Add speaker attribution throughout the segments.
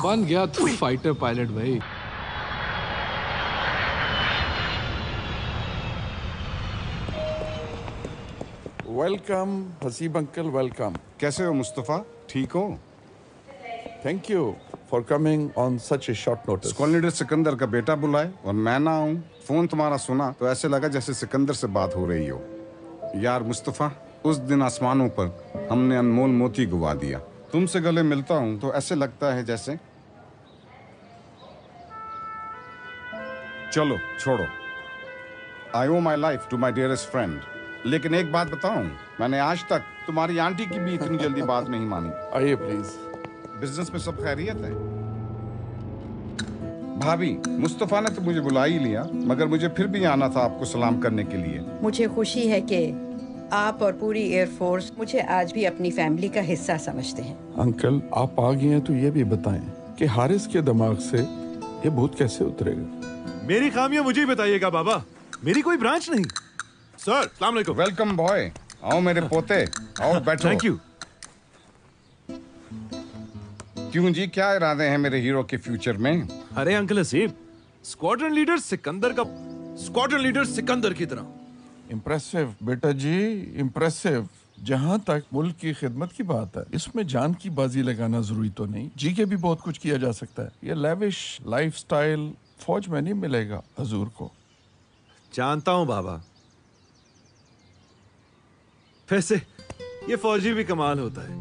Speaker 1: बन गया तू फाइटर पायलट भाई।
Speaker 2: Welcome Haseeb uncle, welcome.
Speaker 3: कैसे हो मुस्तफ़ा, ठीक हो?
Speaker 2: Thank you for coming on such A short notice.
Speaker 3: Squad leader Sikandar का बेटा बुलाए और मैं ना आऊं। फोन तुम्हारा सुना तो ऐसे लगा जैसे सिकंदर से बात हो रही हो। यार मुस्तफ़ा, उस दिन आसमानों पर हमने अनमोल मोती गुवा दिया। तुमसे गले मिलता हूं तो ऐसे लगता है जैसे, चलो छोड़ो, I owe my life to my dearest friend. लेकिन एक बात बताऊं, मैंने आज तक तुम्हारी आंटी की भी इतनी जल्दी बात नहीं मानी।
Speaker 2: आइए प्लीज।
Speaker 3: बिजनेस में सब खैरियत है? भाभी, मुस्तफ़ा ने तो मुझे बुला ही लिया, मगर मुझे फिर भी आना था आपको सलाम करने के लिए।
Speaker 4: मुझे खुशी है कि आप और पूरी एयरफोर्स मुझे आज भी अपनी फैमिली का हिस्सा समझते हैं।
Speaker 2: अंकल आप आ गए हैं तो ये भी बताएं कि हारिस के दिमाग से ये भूत कैसे उतरेगा?
Speaker 5: मेरी खामियां मुझे ही बताइएगा बाबा, मेरी कोई ब्रांच नहीं। सर, अस्सलाम वालेकुम।
Speaker 3: वेलकम बॉय, आओ मेरे पोते, आओ बैठो।
Speaker 5: Thank you.
Speaker 3: क्यों जी, क्या इरादे हैं मेरे हीरो के फ्यूचर में?
Speaker 5: अरे uncle Haseeb, squadron leader Sikandar का स्क्वाड्रन लीडर सिकंदर की तरह।
Speaker 2: इम्प्रेसिव बेटा जी, इम्प्रेसिव। जहाँ तक मुल्क की खिदमत की बात है, इसमें जान की बाजी लगाना जरूरी तो नहीं, जी के भी बहुत कुछ किया जा सकता है। ये लेविश लाइफस्टाइल फौज में नहीं मिलेगा हजूर को।
Speaker 5: जानता हूं बाबा, वैसे ये फौजी भी कमाल होता है,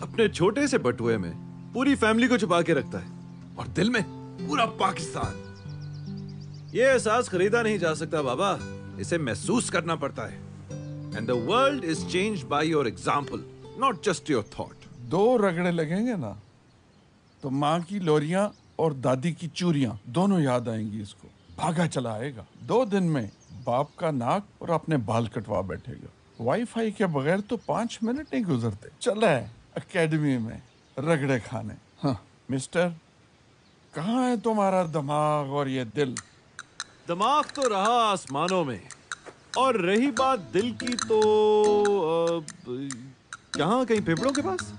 Speaker 5: अपने छोटे से बटुए में पूरी फैमिली को छुपा के रखता है और दिल में पूरा पाकिस्तान। ये एहसास खरीदा नहीं जा सकता बाबा, इसे महसूस करना पड़ता है। And the world is changed by your example, not just your thought.
Speaker 2: दो रगड़े लगेंगे ना तो माँ की लोरियां और दादी की चूरियां दोनों याद आएंगी इसको। भागा चला आएगा। 2 दिन में बाप का नाक और अपने बाल कटवा बैठेगा। वाईफाई के बगैर तो 5 मिनट नहीं गुजरते। चला है एकेडमी में रगड़े खाने। हाँ मिस्टर, कहाँ है तुम्हारा दिमाग और ये दिल?
Speaker 5: दिमाग तो रहा आसमानों में, और रही बात दिल की तो यहाँ कहीं फेफड़ों के पास।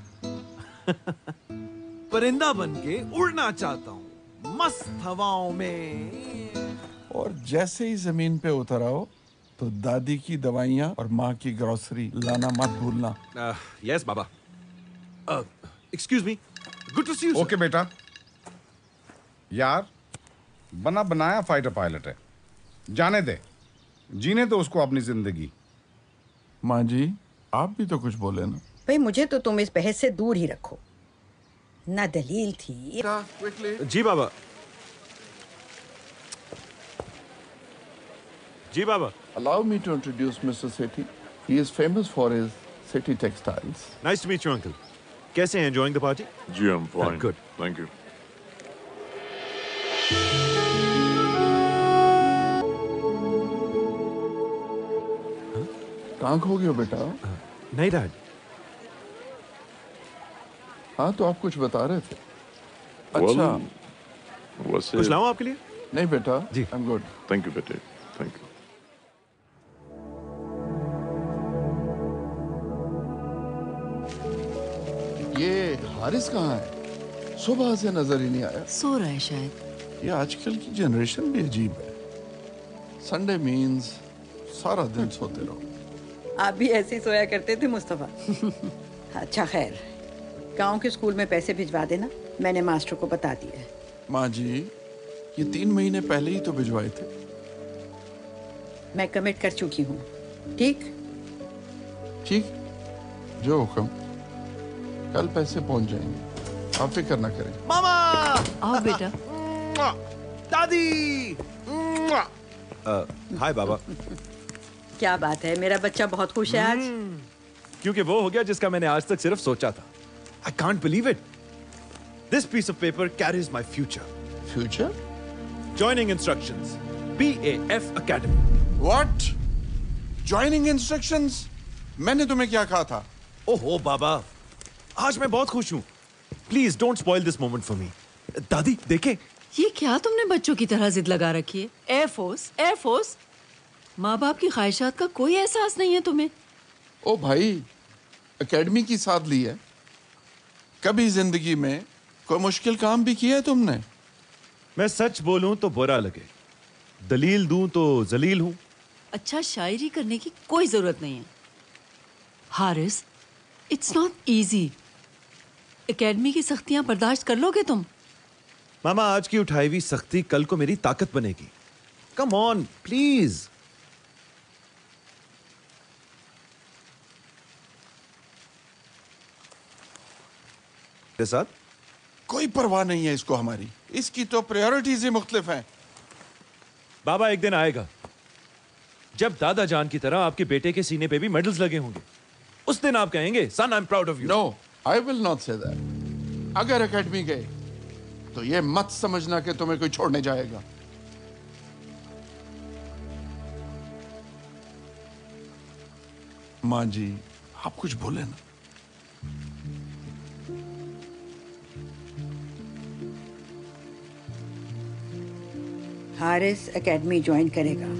Speaker 5: परिंदा बन के उड़ना चाहता हूँ मस्त हवाओं में।
Speaker 2: और जैसे ही जमीन पे उतर आओ तो दादी की दवाइयाँ और माँ की ग्रोसरी लाना मत भूलना।
Speaker 5: यस बाबा। Excuse me, good to see you.
Speaker 3: Okay बेटा। यार, बना बनाया फाइटर पायलट है, जाने दे, जीने दो उसको अपनी जिंदगी।
Speaker 2: माँ जी, आप भी तो कुछ बोले ना।
Speaker 4: भाई मुझे तो तुम इस बहस से दूर ही रखो ना। दलील थी।
Speaker 5: जी बाबा। जी बाबा।
Speaker 2: Allow me to introduce Mr. Sethi. He is famous for his Sethi textiles.
Speaker 5: Nice to meet you, uncle. कैसे हैं? Enjoying the party?
Speaker 6: Ji, I'm fine.
Speaker 5: Good.
Speaker 6: Thank you.
Speaker 2: कहाँ खो गए हो बेटा?
Speaker 5: नहीं डैड।
Speaker 2: हाँ तो आप कुछ बता रहे थे।
Speaker 6: Well,
Speaker 2: अच्छा,
Speaker 6: वैसे
Speaker 5: कुछ लाऊं आपके लिए?
Speaker 2: नहीं बेटा
Speaker 5: जी।
Speaker 2: I'm good.
Speaker 6: थैंक यू बेटे, थैंक यू।
Speaker 2: ये हारिस कहाँ है? सुबह से नजर ही नहीं आया।
Speaker 7: सो रहा है शायद।
Speaker 2: ये आजकल की जनरेशन भी अजीब है। संडे मीन्स सारा दिन सोते रहो।
Speaker 4: आप भी ऐसे ही सोया करते थे मुस्तफा। अच्छा खैर, गांव के स्कूल में पैसे भिजवा देना, मैंने मास्टर को बता दिया है।
Speaker 2: माँ जी, ये 3 महीने पहले ही तो भिजवाए थे।
Speaker 4: मैं कमिट कर चुकी हूँ। ठीक?
Speaker 2: ठीक, जो हुक्म। कल पैसे पहुंच जाएंगे, आप फिक्र ना करें।
Speaker 5: मामा!
Speaker 7: आओ बेटा।
Speaker 5: दादी! हाय बाबा।
Speaker 4: क्या बात है, मेरा बच्चा बहुत खुश है आज।
Speaker 5: क्योंकि वो हो गया जिसका मैंने आज तक सिर्फ सोचा था। I can't believe it. This piece of paper carries my future.
Speaker 2: Future?
Speaker 5: Joining instructions. PAF Academy.
Speaker 2: What? Joining instructions? मैंने तुम्हें क्या कहा था?
Speaker 5: ओहो बाबा, आज मैं बहुत खुश हूँ। Please don't spoil this moment for me. दादी देखे।
Speaker 7: ये क्या तुमने बच्चों की तरह जिद लगा रखी है? Air force, air force. माँ बाप की ख्वाहिशात का कोई एहसास नहीं है तुम्हें?
Speaker 2: ओ भाई, एकेडमी की साथ ली है। कभी जिंदगी में कोई मुश्किल काम भी किया है तुमने?
Speaker 5: मैं सच बोलूं तो बुरा लगे, दलील दूं तो जलील हूं।
Speaker 7: अच्छा, शायरी करने की कोई जरूरत नहीं है Haris. It's not easy. Academy की सख्तियां बर्दाश्त कर लोगे तुम?
Speaker 5: मामा, आज की उठाई हुई सख्ती कल को मेरी ताकत बनेगी। Come on please. के साथ
Speaker 2: कोई परवाह नहीं है इसको हमारी, इसकी तो प्रायोरिटीज ही मुख्तलिफ हैं।
Speaker 5: बाबा, एक दिन आएगा जब दादा जान की तरह आपके बेटे के सीने पे भी मेडल्स लगे होंगे। उस दिन आप कहेंगे, son I am proud of you.
Speaker 2: No, I will not say that. अगर एकेडमी गए तो ये मत समझना कि तुम्हें कोई छोड़ने जाएगा। माँ जी, आप कुछ बोले ना।
Speaker 4: हारिस एकेडमी ज्वाइन करेगा।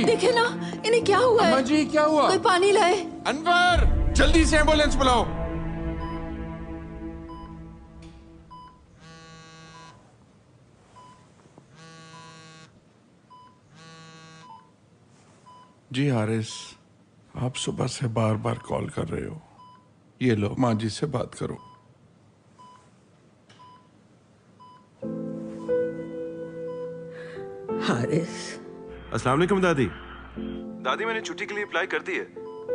Speaker 7: देखे ना, इन्हें क्या हुआ है?
Speaker 2: अम्मा जी, क्या हुआ?
Speaker 7: कोई पानी लाए।
Speaker 2: अनवर, जल्दी से एम्बुलेंस बुलाओ। जी हारिस, आप सुबह से बार बार कॉल कर रहे हो। ये लो, माँ जी से बात करो।
Speaker 4: हारिस,
Speaker 5: अस्सलाम वालेकुम दादी। दादी, मैंने छुट्टी के लिए अप्लाई कर दी है।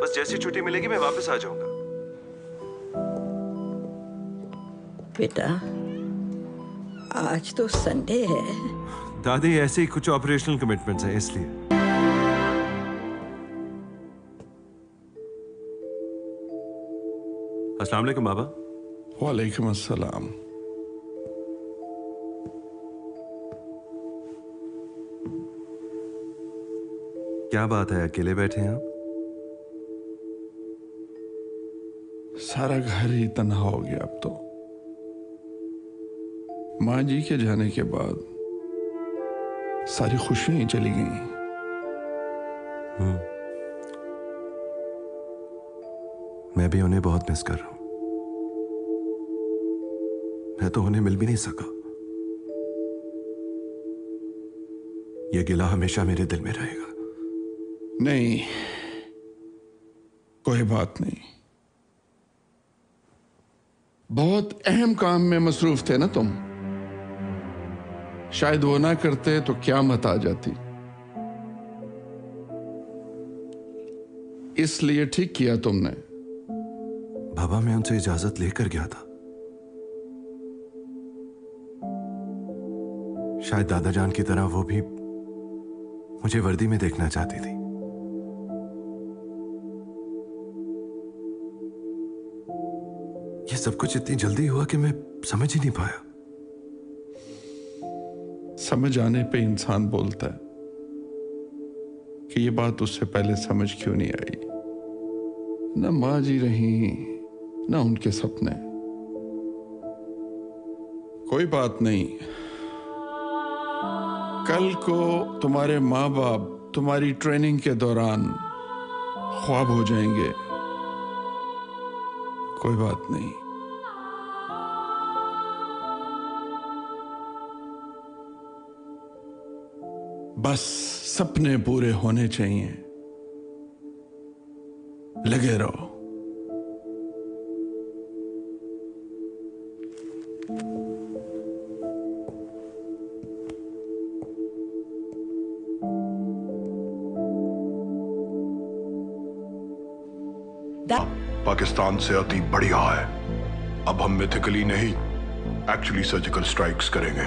Speaker 5: बस जैसी छुट्टी मिलेगी मैं वापस आ जाऊंगा।
Speaker 4: बेटा, आज तो संडे है।
Speaker 5: दादी, ऐसे ही कुछ ऑपरेशनल कमिटमेंट्स हैं इसलिए। अस्सलाम वालेकुम बाबा।
Speaker 2: वालेकुम अस्सलाम।
Speaker 5: क्या बात है, अकेले बैठे हैं आप?
Speaker 2: सारा घर ही तन्हा हो गया अब तो। माँ जी के जाने के बाद सारी खुशियां ही चली गई।
Speaker 5: मैं भी उन्हें बहुत मिस कर रहा हूं। मैं तो उन्हें मिल भी नहीं सका। यह गिला हमेशा मेरे दिल में रहेगा।
Speaker 2: नहीं, कोई बात नहीं। बहुत अहम काम में मसरूफ थे ना तुम। शायद वो ना करते तो क़यामत आ जाती। इसलिए ठीक किया तुमने।
Speaker 5: बाबा, मैं उनसे इजाजत लेकर गया था। शायद दादा जान की तरह वो भी मुझे वर्दी में देखना चाहती थी। ये सब कुछ इतनी जल्दी हुआ कि मैं समझ ही नहीं पाया।
Speaker 2: समझ आने पे इंसान बोलता है कि ये बात उससे पहले समझ क्यों नहीं आई। न माँ जी रही, न उनके सपने। कोई बात नहीं, कल को तुम्हारे माँ बाप तुम्हारी ट्रेनिंग के दौरान ख्वाब हो जाएंगे। कोई बात नहीं। बस सपने पूरे होने चाहिए। लगे रहो।
Speaker 8: पाकिस्तान से अति बढ़िया है। अब हम मिथिकली नहीं, एक्चुअली सर्जिकल स्ट्राइक्स करेंगे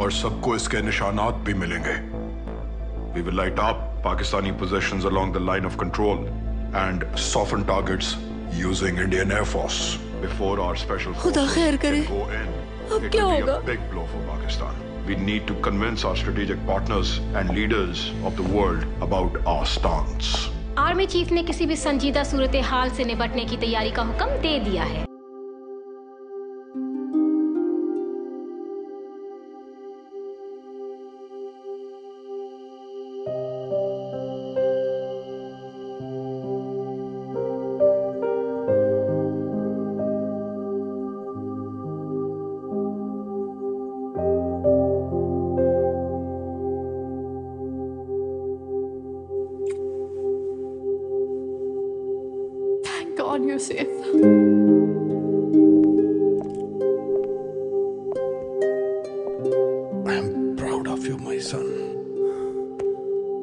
Speaker 8: और सबको इसके निशानात भी मिलेंगे। We will light up Pakistani possessions along the line of control and soften targets using Indian Air Force before our special
Speaker 7: खुदा खैर करे।
Speaker 8: go in.
Speaker 7: अब
Speaker 8: It
Speaker 7: क्या
Speaker 8: will be
Speaker 7: होगा?
Speaker 8: a big blow for Pakistan. We need to convince our strategic partners and leaders of the world about our stance.
Speaker 9: Army chief ने किसी भी संजीदा सूरत हाल से निपटने की तैयारी का हुक्म दे दिया है।
Speaker 2: you, my son.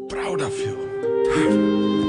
Speaker 2: Proud of you.